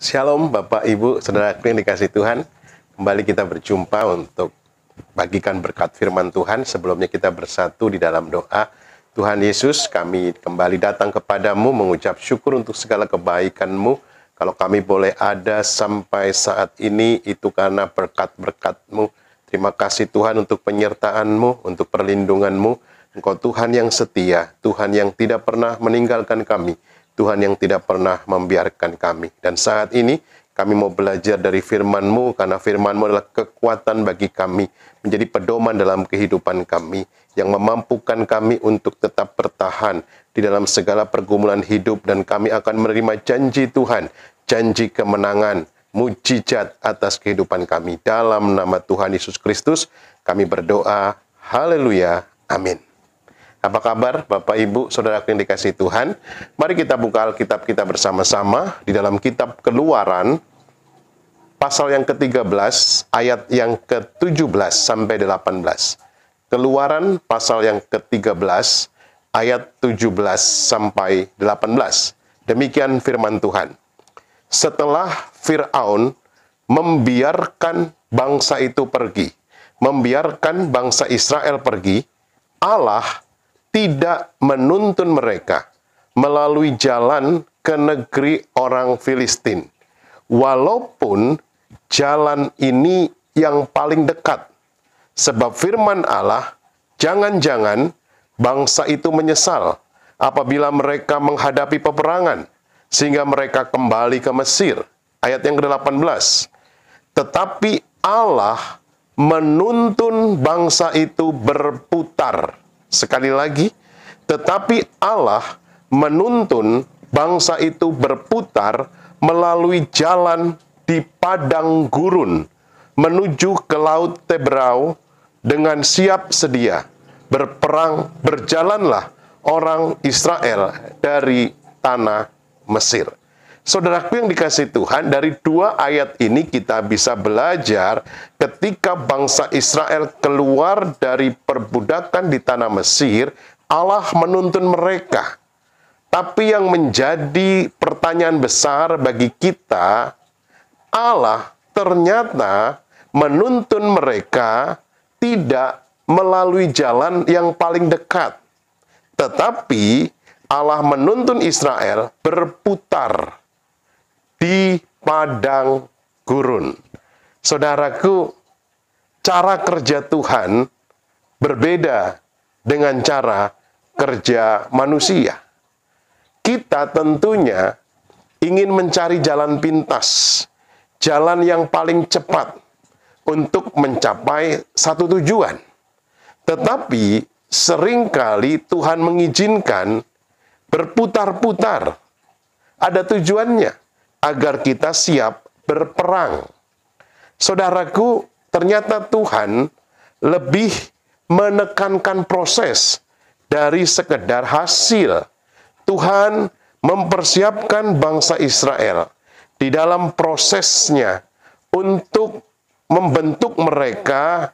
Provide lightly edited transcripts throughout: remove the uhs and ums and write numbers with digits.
Shalom Bapak Ibu, Saudaraku yang dikasih Tuhan. Kembali kita berjumpa untuk bagikan berkat firman Tuhan. Sebelumnya kita bersatu di dalam doa. Tuhan Yesus, kami kembali datang kepadamu mengucap syukur untuk segala kebaikan-Mu. Kalau kami boleh ada sampai saat ini, itu karena berkat-berkat-Mu. Terima kasih Tuhan untuk penyertaan-Mu, untuk perlindungan-Mu. Engkau Tuhan yang setia, Tuhan yang tidak pernah meninggalkan kami. Tuhan yang tidak pernah membiarkan kami. Dan saat ini kami mau belajar dari firman-Mu, karena firman-Mu adalah kekuatan bagi kami, menjadi pedoman dalam kehidupan kami, yang memampukan kami untuk tetap bertahan di dalam segala pergumulan hidup, dan kami akan menerima janji Tuhan, janji kemenangan, mujizat atas kehidupan kami. Dalam nama Tuhan Yesus Kristus, kami berdoa, haleluya, amin. Apa kabar Bapak Ibu, Saudara yang dikasih Tuhan? Mari kita buka Alkitab kita bersama-sama di dalam kitab Keluaran, pasal yang ke-13, ayat yang ke-17 sampai 18. Keluaran pasal yang ke-13, ayat 17 sampai 18. Demikian firman Tuhan. Setelah Fir'aun membiarkan bangsa itu pergi, membiarkan bangsa Israel pergi, Allah tidak menuntun mereka melalui jalan ke negeri orang Filistin. Walaupun jalan ini yang paling dekat. Sebab firman Allah, jangan-jangan bangsa itu menyesal apabila mereka menghadapi peperangan, sehingga mereka kembali ke Mesir. Ayat yang ke-18. Tetapi Allah menuntun bangsa itu berputar. Sekali lagi, tetapi Allah menuntun bangsa itu berputar melalui jalan di padang gurun menuju ke Laut Tebrau dengan siap sedia. Berperang, berjalanlah orang Israel dari tanah Mesir. Saudaraku yang dikasih Tuhan, dari dua ayat ini kita bisa belajar ketika bangsa Israel keluar dari perbudakan di tanah Mesir, Allah menuntun mereka. Tapi yang menjadi pertanyaan besar bagi kita, Allah ternyata menuntun mereka tidak melalui jalan yang paling dekat. Tetapi Allah menuntun Israel berputar di padang gurun. Saudaraku, cara kerja Tuhan berbeda dengan cara kerja manusia. Kita tentunya ingin mencari jalan pintas, jalan yang paling cepat untuk mencapai satu tujuan. Tetapi seringkali Tuhan mengizinkan berputar-putar. Ada tujuannya, agar kita siap berperang. Saudaraku, ternyata Tuhan lebih menekankan proses dari sekedar hasil. Tuhan mempersiapkan bangsa Israel di dalam prosesnya untuk membentuk mereka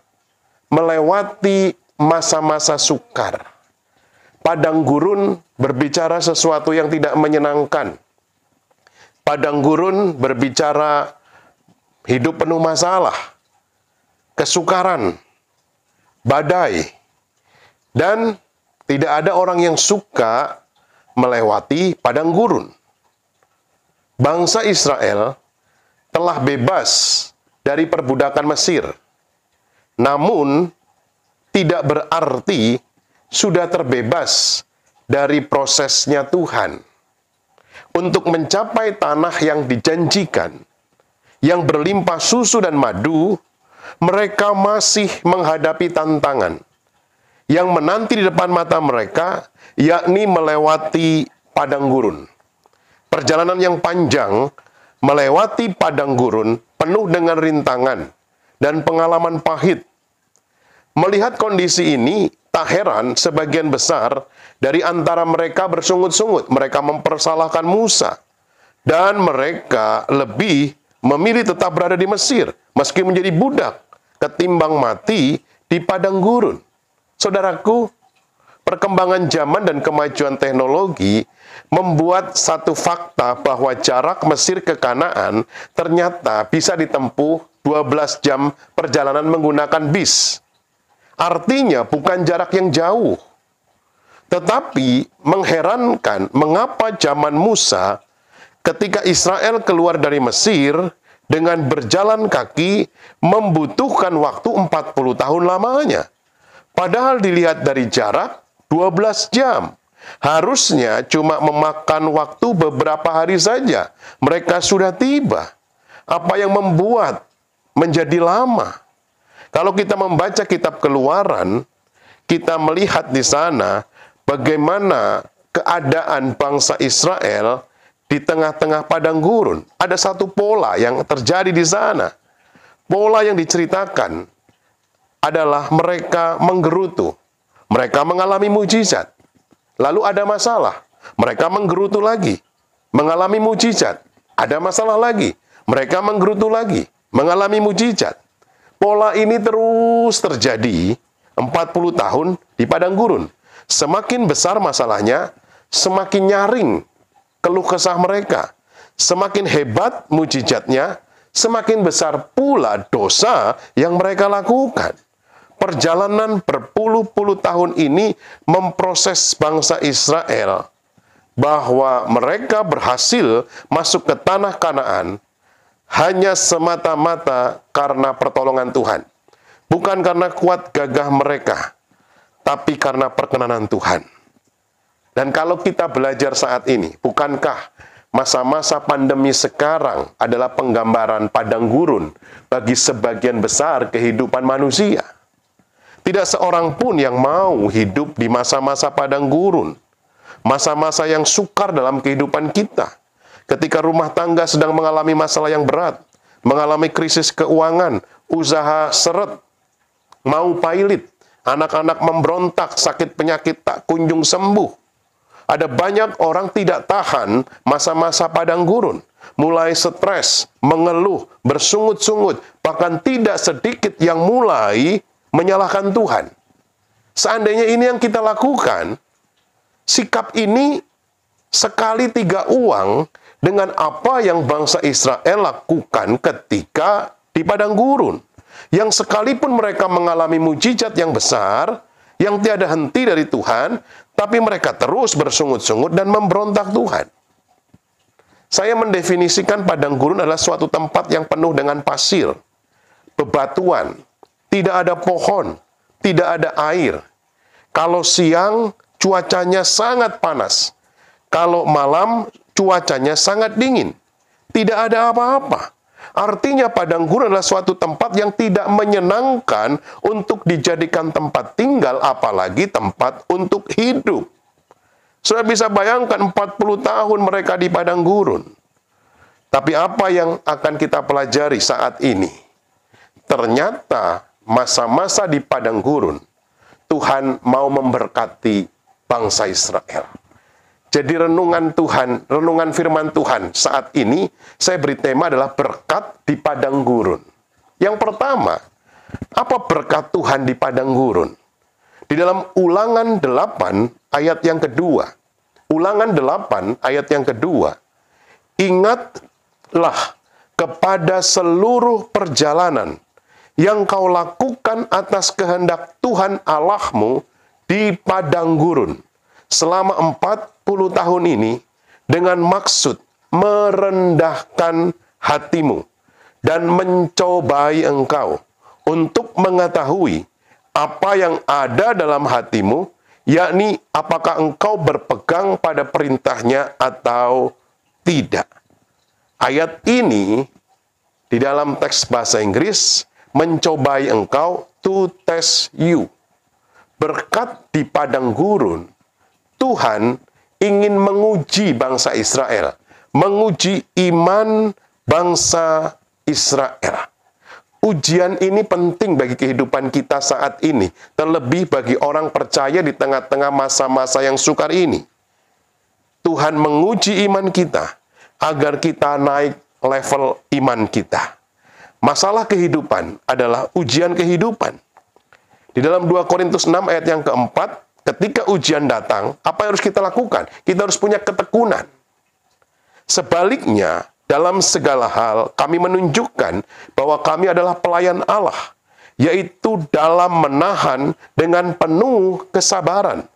melewati masa-masa sukar. Padang gurun berbicara sesuatu yang tidak menyenangkan. Padang gurun berbicara hidup penuh masalah, kesukaran, badai, dan tidak ada orang yang suka melewati padang gurun. Bangsa Israel telah bebas dari perbudakan Mesir, namun tidak berarti sudah terbebas dari prosesnya Tuhan. Untuk mencapai tanah yang dijanjikan, yang berlimpah susu dan madu, mereka masih menghadapi tantangan yang menanti di depan mata mereka, yakni melewati padang gurun. Perjalanan yang panjang melewati padang gurun penuh dengan rintangan dan pengalaman pahit. Melihat kondisi ini, tak heran sebagian besar dari antara mereka bersungut-sungut. Mereka mempersalahkan Musa. Dan mereka lebih memilih tetap berada di Mesir, meski menjadi budak, ketimbang mati di padang gurun. Saudaraku, perkembangan zaman dan kemajuan teknologi membuat satu fakta bahwa jarak Mesir ke Kanaan ternyata bisa ditempuh 12 jam perjalanan menggunakan bis. Artinya bukan jarak yang jauh. Tetapi mengherankan mengapa zaman Musa ketika Israel keluar dari Mesir dengan berjalan kaki membutuhkan waktu 40 tahun lamanya. Padahal dilihat dari jarak 12 jam. Harusnya cuma memakan waktu beberapa hari saja. Mereka sudah tiba. Apa yang membuat menjadi lama? Kalau kita membaca kitab Keluaran, kita melihat di sana bagaimana keadaan bangsa Israel di tengah-tengah padang gurun. Ada satu pola yang terjadi di sana. Pola yang diceritakan adalah mereka menggerutu. Mereka mengalami mujizat. Lalu ada masalah. Mereka menggerutu lagi. Mengalami mujizat. Ada masalah lagi. Mereka menggerutu lagi. Mengalami mujizat. Pola ini terus terjadi 40 tahun di padang gurun. Semakin besar masalahnya, semakin nyaring keluh kesah mereka. Semakin hebat mujizatnya, semakin besar pula dosa yang mereka lakukan. Perjalanan berpuluh-puluh tahun ini memproses bangsa Israel bahwa mereka berhasil masuk ke tanah Kanaan hanya semata-mata karena pertolongan Tuhan. Bukan karena kuat gagah mereka, tapi karena perkenanan Tuhan. Dan kalau kita belajar saat ini, bukankah masa-masa pandemi sekarang adalah penggambaran padang gurun bagi sebagian besar kehidupan manusia? Tidak seorang pun yang mau hidup di masa-masa padang gurun. Masa-masa yang sukar dalam kehidupan kita. Ketika rumah tangga sedang mengalami masalah yang berat, mengalami krisis keuangan, usaha seret, mau pailit, anak-anak memberontak, sakit penyakit tak kunjung sembuh. Ada banyak orang tidak tahan masa-masa padang gurun. Mulai stres, mengeluh, bersungut-sungut, bahkan tidak sedikit yang mulai menyalahkan Tuhan. Seandainya ini yang kita lakukan, sikap ini sekali tiga uang dengan apa yang bangsa Israel lakukan ketika di padang gurun. Yang sekalipun mereka mengalami mujizat yang besar, yang tiada henti dari Tuhan, tapi mereka terus bersungut-sungut dan memberontak Tuhan. Saya mendefinisikan padang gurun adalah suatu tempat yang penuh dengan pasir, bebatuan, tidak ada pohon, tidak ada air. Kalau siang, cuacanya sangat panas. Kalau malam, cuacanya sangat dingin. Tidak ada apa-apa. Artinya padang gurun adalah suatu tempat yang tidak menyenangkan untuk dijadikan tempat tinggal, apalagi tempat untuk hidup. Sudah bisa bayangkan 40 tahun mereka di padang gurun. Tapi apa yang akan kita pelajari saat ini? Ternyata masa-masa di padang gurun, Tuhan mau memberkati bangsa Israel. Jadi renungan Tuhan, renungan firman Tuhan saat ini, saya beri tema adalah berkat di padang gurun. Yang pertama, apa berkat Tuhan di padang gurun? Di dalam Ulangan 8 ayat yang kedua. Ulangan 8 ayat yang kedua. Ingatlah kepada seluruh perjalanan yang kau lakukan atas kehendak Tuhan Allahmu di padang gurun selama 40 tahun ini dengan maksud merendahkan hatimu dan mencobai engkau untuk mengetahui apa yang ada dalam hatimu, yakni apakah engkau berpegang pada perintahnya atau tidak. Ayat ini di dalam teks bahasa Inggris mencobai engkau, to test you. Berkat di padang gurun, Tuhan ingin menguji bangsa Israel, menguji iman bangsa Israel. Ujian ini penting bagi kehidupan kita saat ini, terlebih bagi orang percaya di tengah-tengah masa-masa yang sukar ini. Tuhan menguji iman kita agar kita naik level iman kita. Masalah kehidupan adalah ujian kehidupan. Di dalam 2 Korintus 6 ayat yang keempat, ketika ujian datang, apa yang harus kita lakukan? Kita harus punya ketekunan. Sebaliknya, dalam segala hal, kami menunjukkan bahwa kami adalah pelayan Allah, yaitu dalam menahan dengan penuh kesabaran,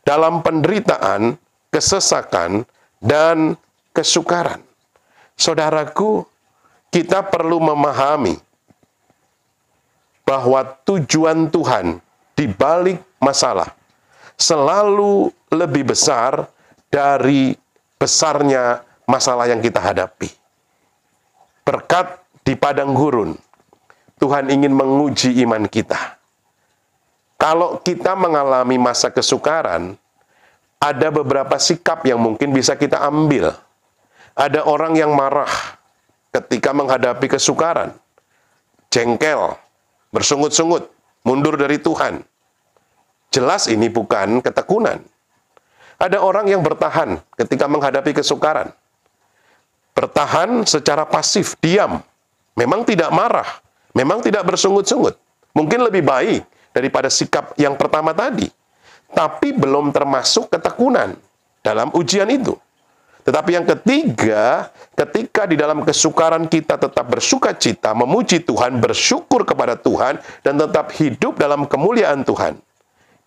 dalam penderitaan, kesesakan, dan kesukaran. Saudaraku, kita perlu memahami bahwa tujuan Tuhan di balik masalah selalu lebih besar dari besarnya masalah yang kita hadapi. Berkat di padang gurun, Tuhan ingin menguji iman kita. Kalau kita mengalami masa kesukaran, ada beberapa sikap yang mungkin bisa kita ambil. Ada orang yang marah ketika menghadapi kesukaran, jengkel, bersungut-sungut, mundur dari Tuhan. Jelas ini bukan ketekunan. Ada orang yang bertahan ketika menghadapi kesukaran. Bertahan secara pasif, diam. Memang tidak marah, memang tidak bersungut-sungut. Mungkin lebih baik daripada sikap yang pertama tadi. Tapi belum termasuk ketekunan dalam ujian itu. Tetapi yang ketiga, ketika di dalam kesukaran kita tetap bersuka cita, memuji Tuhan, bersyukur kepada Tuhan, dan tetap hidup dalam kemuliaan Tuhan.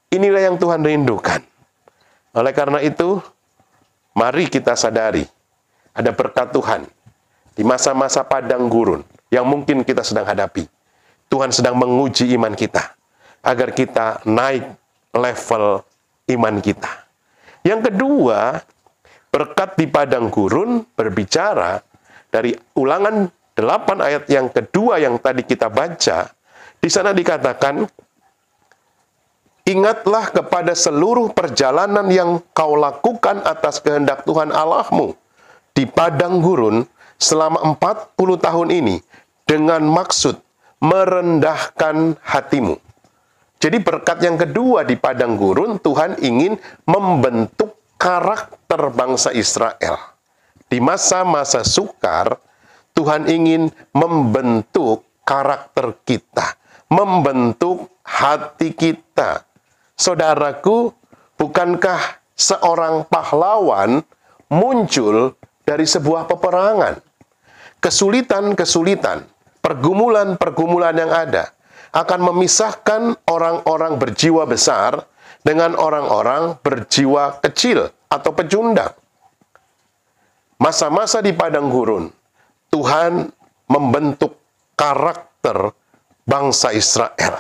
Inilah yang Tuhan rindukan. Oleh karena itu, mari kita sadari, ada berkat Tuhan di masa-masa padang gurun yang mungkin kita sedang hadapi. Tuhan sedang menguji iman kita, agar kita naik level iman kita. Yang kedua, berkat di padang gurun berbicara dari Ulangan 8 ayat yang kedua yang tadi kita baca. Di sana dikatakan, ingatlah kepada seluruh perjalanan yang kau lakukan atas kehendak Tuhan Allahmu di padang gurun selama 40 tahun ini dengan maksud merendahkan hatimu. Jadi berkat yang kedua di padang gurun, Tuhan ingin membentuk karakter bangsa Israel. Di masa-masa sukar, Tuhan ingin membentuk karakter kita, membentuk hati kita. Saudaraku, bukankah seorang pahlawan muncul dari sebuah peperangan? Kesulitan-kesulitan, pergumulan-pergumulan yang ada akan memisahkan orang-orang berjiwa besar dengan orang-orang berjiwa kecil atau pecundang. Masa-masa di padang gurun, Tuhan membentuk karakter bangsa Israel.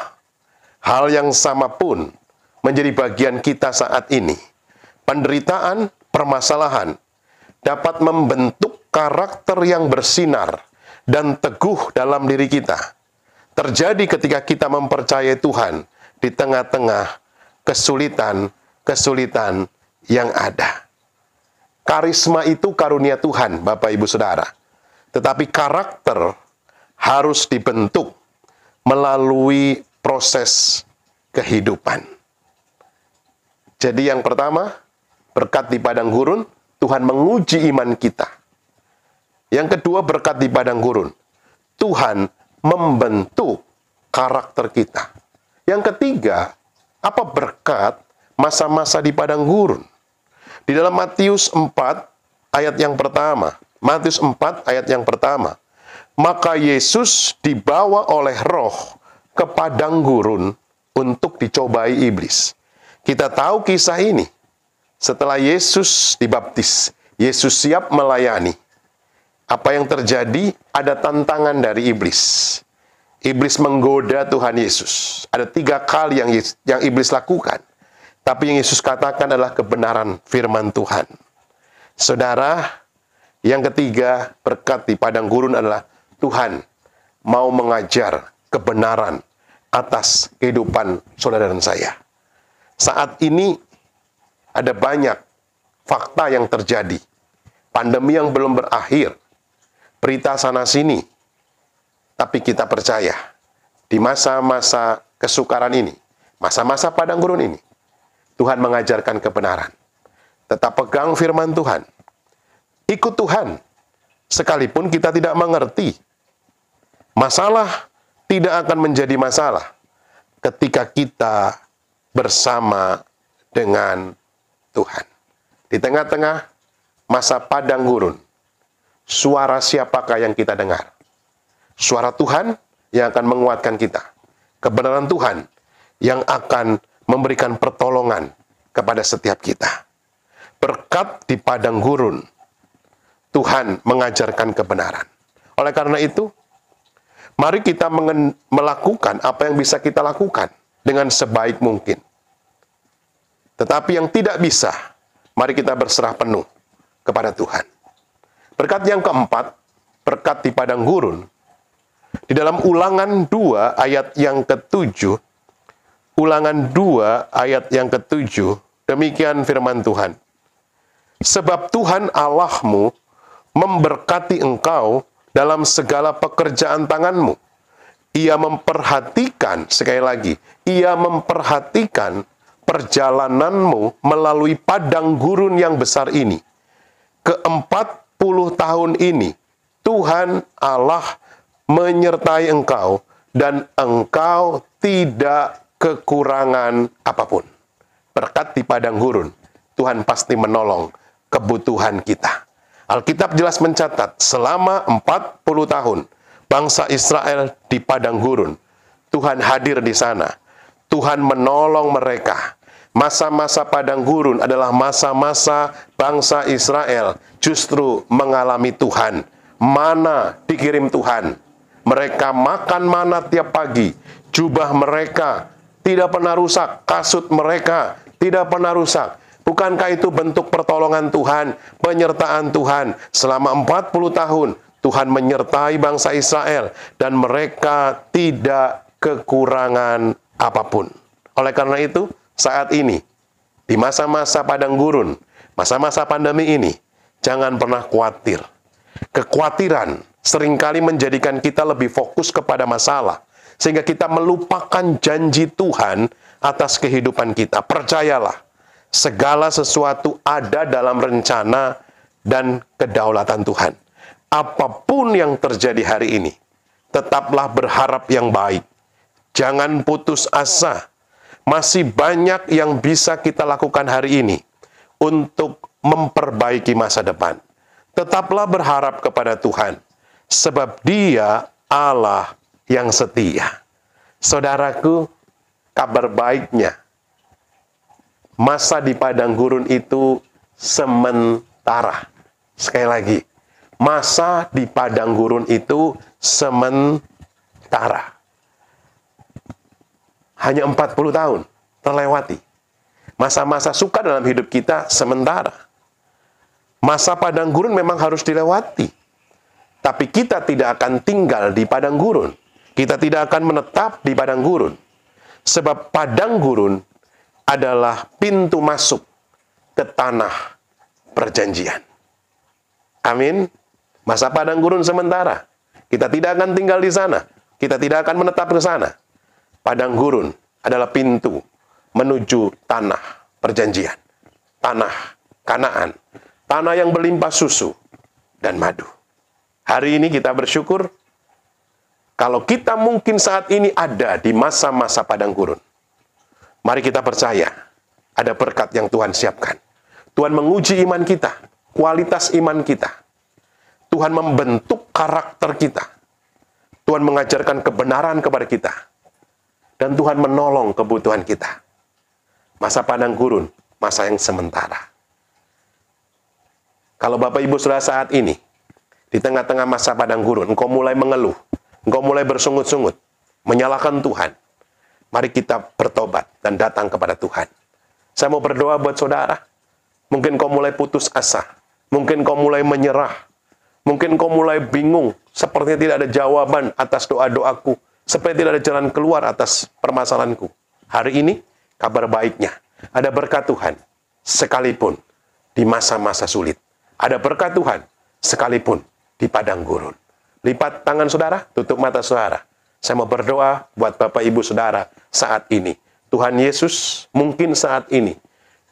Hal yang sama pun menjadi bagian kita saat ini. Penderitaan, permasalahan dapat membentuk karakter yang bersinar dan teguh dalam diri kita. Terjadi ketika kita mempercayai Tuhan di tengah-tengah kesulitan-kesulitan yang ada. Karisma itu karunia Tuhan, Bapak Ibu Saudara. Tetapi karakter harus dibentuk melalui proses kehidupan. Jadi yang pertama, berkat di padang gurun, Tuhan menguji iman kita. Yang kedua, berkat di padang gurun, Tuhan membentuk karakter kita. Yang ketiga, apa berkat masa-masa di padang gurun? Di dalam Matius 4 ayat yang pertama. Matius 4 ayat yang pertama. Maka Yesus dibawa oleh Roh ke padang gurun untuk dicobai iblis. Kita tahu kisah ini. Setelah Yesus dibaptis, Yesus siap melayani. Apa yang terjadi? Ada tantangan dari iblis. Iblis menggoda Tuhan Yesus. Ada 3 kali yang iblis lakukan. Tapi yang Yesus katakan adalah kebenaran firman Tuhan. Saudara, yang ketiga, berkat di padang gurun adalah Tuhan mau mengajar kebenaran atas kehidupan saudara dan saya. Saat ini ada banyak fakta yang terjadi. Pandemi yang belum berakhir. Berita sana-sini. Tapi kita percaya, di masa-masa kesukaran ini, masa-masa padang gurun ini, Tuhan mengajarkan kebenaran. Tetap pegang firman Tuhan. Ikut Tuhan. Sekalipun kita tidak mengerti. Masalah tidak akan menjadi masalah ketika kita bersama dengan Tuhan. Di tengah-tengah masa padang gurun, suara siapakah yang kita dengar? Suara Tuhan yang akan menguatkan kita. Kebenaran Tuhan yang akan memberikan pertolongan kepada setiap kita. Berkat di padang gurun, Tuhan mengajarkan kebenaran. Oleh karena itu, mari kita melakukan apa yang bisa kita lakukan dengan sebaik mungkin. Tetapi yang tidak bisa, mari kita berserah penuh kepada Tuhan. Berkat yang keempat, berkat di padang gurun. Di dalam Ulangan 2 ayat yang ke-7, Ulangan 2 ayat yang ke-7, demikian firman Tuhan. Sebab Tuhan Allahmu memberkati engkau dalam segala pekerjaan tanganmu. Ia memperhatikan, sekali lagi, Ia memperhatikan perjalananmu melalui padang gurun yang besar ini. Ke-40 tahun ini, Tuhan Allah menyertai engkau dan engkau tidak kekurangan apapun. Berkat di padang gurun, Tuhan pasti menolong kebutuhan kita. Alkitab jelas mencatat, selama 40 tahun, bangsa Israel di padang gurun, Tuhan hadir di sana. Tuhan menolong mereka. Masa-masa padang gurun adalah masa-masa bangsa Israel justru mengalami Tuhan. Mana dikirim Tuhan. Mereka makan mana tiap pagi. Jubah mereka tidak pernah rusak. Kasut mereka tidak pernah rusak. Bukankah itu bentuk pertolongan Tuhan, penyertaan Tuhan? Selama 40 tahun, Tuhan menyertai bangsa Israel, dan mereka tidak kekurangan apapun. Oleh karena itu, saat ini, di masa-masa padang gurun, masa-masa pandemi ini, jangan pernah khawatir. Kekhawatiran seringkali menjadikan kita lebih fokus kepada masalah, sehingga kita melupakan janji Tuhan atas kehidupan kita. Percayalah, segala sesuatu ada dalam rencana dan kedaulatan Tuhan. Apapun yang terjadi hari ini, tetaplah berharap yang baik. Jangan putus asa. Masih banyak yang bisa kita lakukan hari ini untuk memperbaiki masa depan. Tetaplah berharap kepada Tuhan, sebab Dia Allah yang setia. Saudaraku, kabar baiknya, masa di padang gurun itu sementara. Sekali lagi, masa di padang gurun itu sementara. Hanya 40 tahun terlewati. Masa-masa suka dalam hidup kita sementara. Masa padang gurun memang harus dilewati. Tapi kita tidak akan tinggal di padang gurun. Kita tidak akan menetap di padang gurun. Sebab padang gurun adalah pintu masuk ke tanah perjanjian. Amin. Masa padang gurun sementara. Kita tidak akan tinggal di sana. Kita tidak akan menetap ke sana. Padang gurun adalah pintu menuju tanah perjanjian. Tanah Kanaan. Tanah yang berlimpah susu dan madu. Hari ini kita bersyukur kalau kita mungkin saat ini ada di masa-masa padang gurun. Mari kita percaya, ada berkat yang Tuhan siapkan. Tuhan menguji iman kita, kualitas iman kita. Tuhan membentuk karakter kita. Tuhan mengajarkan kebenaran kepada kita. Dan Tuhan menolong kebutuhan kita. Masa padang gurun, masa yang sementara. Kalau Bapak Ibu Saudara saat ini, di tengah-tengah masa padang gurun, engkau mulai mengeluh, engkau mulai bersungut-sungut, menyalahkan Tuhan. Mari kita bertobat dan datang kepada Tuhan. Saya mau berdoa buat saudara. Mungkin kau mulai putus asa. Mungkin kau mulai menyerah. Mungkin kau mulai bingung. Sepertinya tidak ada jawaban atas doa-doaku. Sepertinya tidak ada jalan keluar atas permasalahanku. Hari ini, kabar baiknya. Ada berkat Tuhan. Sekalipun di masa-masa sulit. Ada berkat Tuhan. Sekalipun di padang gurun. Lipat tangan saudara, tutup mata saudara. Saya mau berdoa buat Bapak Ibu Saudara saat ini. Tuhan Yesus, mungkin saat ini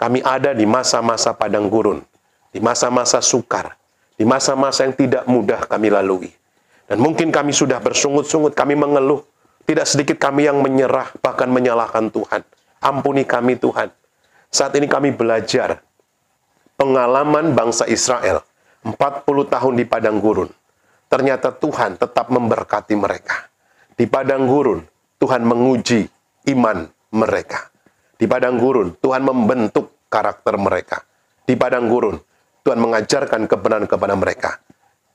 kami ada di masa-masa padang gurun, di masa-masa sukar, di masa-masa yang tidak mudah kami lalui. Dan mungkin kami sudah bersungut-sungut, kami mengeluh. Tidak sedikit kami yang menyerah, bahkan menyalahkan Tuhan. Ampuni kami Tuhan. Saat ini kami belajar pengalaman bangsa Israel 40 tahun di padang gurun. Ternyata Tuhan tetap memberkati mereka. Di padang gurun, Tuhan menguji iman mereka. Di padang gurun, Tuhan membentuk karakter mereka. Di padang gurun, Tuhan mengajarkan kebenaran kepada mereka.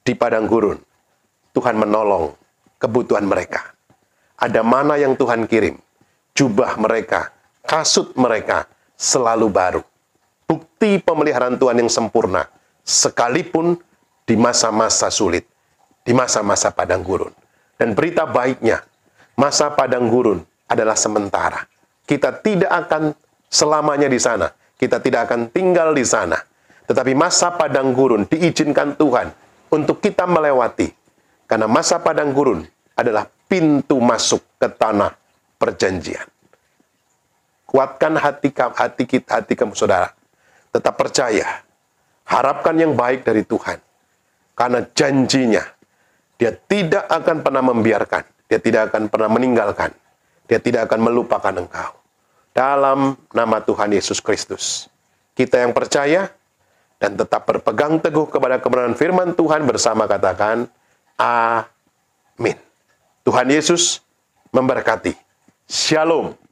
Di padang gurun, Tuhan menolong kebutuhan mereka. Ada mana yang Tuhan kirim, jubah mereka, kasut mereka selalu baru. Bukti pemeliharaan Tuhan yang sempurna, sekalipun di masa-masa sulit, di masa-masa padang gurun. Dan berita baiknya, masa padang gurun adalah sementara. Kita tidak akan selamanya di sana. Kita tidak akan tinggal di sana. Tetapi masa padang gurun diizinkan Tuhan untuk kita melewati. Karena masa padang gurun adalah pintu masuk ke tanah perjanjian. Kuatkan hati kamu, saudara. Tetap percaya. Harapkan yang baik dari Tuhan. Karena janjinya, Dia tidak akan pernah membiarkan. Dia tidak akan pernah meninggalkan. Dia tidak akan melupakan engkau. Dalam nama Tuhan Yesus Kristus, kita yang percaya dan tetap berpegang teguh kepada kebenaran firman Tuhan bersama katakan, amin. Tuhan Yesus memberkati. Shalom.